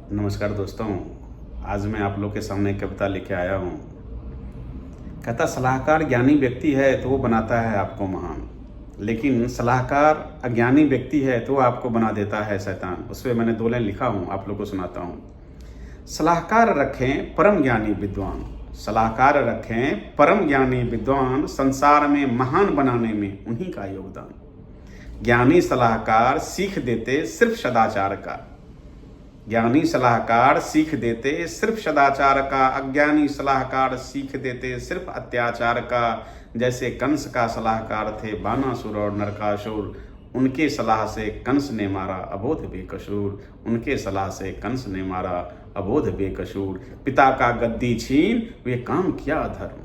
नमस्कार दोस्तों, आज मैं आप लोग के सामने एक कविता लेके आया हूँ। कहता सलाहकार ज्ञानी व्यक्ति है तो वो बनाता है आपको महान, लेकिन सलाहकार अज्ञानी व्यक्ति है तो वो आपको बना देता है शैतान। उस पर मैंने 2 लाइन लिखा हूँ, आप लोग को सुनाता हूँ। सलाहकार रखें परम ज्ञानी विद्वान, सलाहकार रखें परम ज्ञानी विद्वान, संसार में महान बनाने में उन्हीं का योगदान। ज्ञानी सलाहकार सीख देते सिर्फ सदाचार का, ज्ञानी सलाहकार सीख देते सिर्फ सदाचार का, अज्ञानी सलाहकार सीख देते सिर्फ अत्याचार का। जैसे कंस का सलाहकार थे बानासुर और नरकासुर, उनके सलाह से कंस ने मारा अबोध बेकसूर, उनके सलाह से कंस ने मारा अबोध बेकसूर। पिता का गद्दी छीन वे काम किया अधर्म,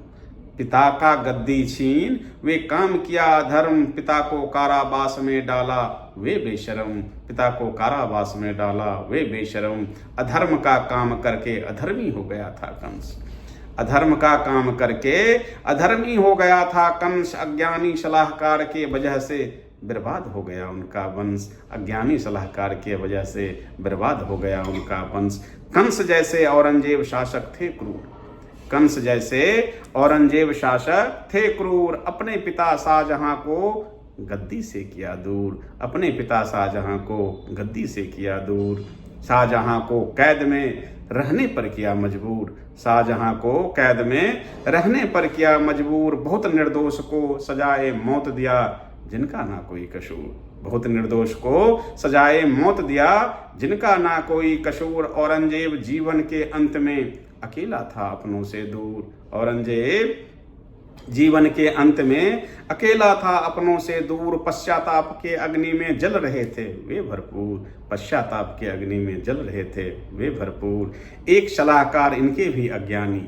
पिता का गद्दी छीन वे काम किया अधर्म, पिता को कारावास में डाला वे बेशरम, पिता को कारावास में डाला वे बेशरम। अधर्म का काम करके अधर्मी हो गया था कंस, अधर्म का काम करके अधर्मी हो गया था कंस। अज्ञानी सलाहकार के वजह से बर्बाद हो गया उनका वंश, अज्ञानी सलाहकार के वजह से बर्बाद हो गया उनका वंश। कंस जैसे औरंगजेब शासक थे क्रूर, कंस जैसे औरंगजेब शासक थे क्रूर, अपने पिता शाहजहां को गद्दी से किया दूर, अपने पिता शाहजहां को गद्दी से किया दूर। शाहजहां को कैद में रहने पर किया मजबूर, शाहजहां को कैद में रहने पर किया मजबूर। बहुत निर्दोष को सजाए मौत दिया जिनका ना कोई कसूर, बहुत निर्दोष को सजाए मौत दिया जिनका ना कोई कसूर। औरंगजेब जीवन के अंत में अकेला था अपनों से दूर, औरंगजेब जीवन के अंत में अकेला था अपनों से दूर। पश्चाताप के अग्नि में जल रहे थे वे भरपूर, पश्चाताप के अग्नि में जल रहे थे वे भरपूर। एक सलाहकार इनके भी अज्ञानी,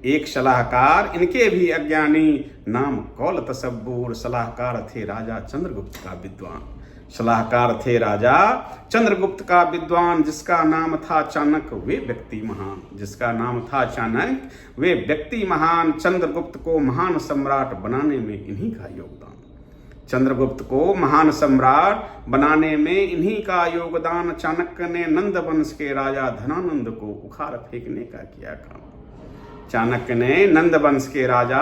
एक सलाहकार इनके भी अज्ञानी, नाम कौल तसब्बूर। सलाहकार थे राजा चंद्रगुप्त का विद्वान, सलाहकार थे राजा चंद्रगुप्त का विद्वान। जिसका नाम था चाणक्य वे व्यक्ति महान, जिसका नाम था चाणक्य वे व्यक्ति महान। चंद्रगुप्त को महान सम्राट बनाने में इन्हीं का योगदान, चंद्रगुप्त को महान सम्राट बनाने में इन्हीं का योगदान। चाणक्य ने नंद वंश के राजा धनानंद को उखाड़ फेंकने का किया काम, चाणक्य ने नंद वंश के राजा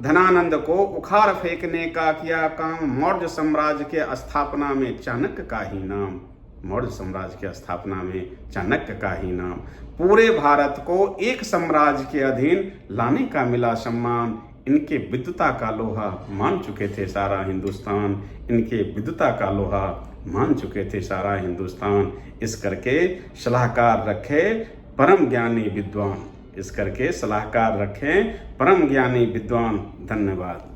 धनानंद को उखाड़ फेंकने का किया काम। मौर्य साम्राज्य के स्थापना में चाणक्य का ही नाम, मौर्य साम्राज्य के स्थापना में चाणक्य का ही नाम। पूरे भारत को एक साम्राज्य के अधीन लाने का मिला सम्मान। इनके विद्वता का लोहा मान चुके थे सारा हिंदुस्तान, इनके विद्वता का लोहा मान चुके थे सारा हिंदुस्तान। इस करके सलाहकार रखे परम ज्ञानी विद्वान, इस करके सलाहकार रखें परम ज्ञानी विद्वान। धन्यवाद।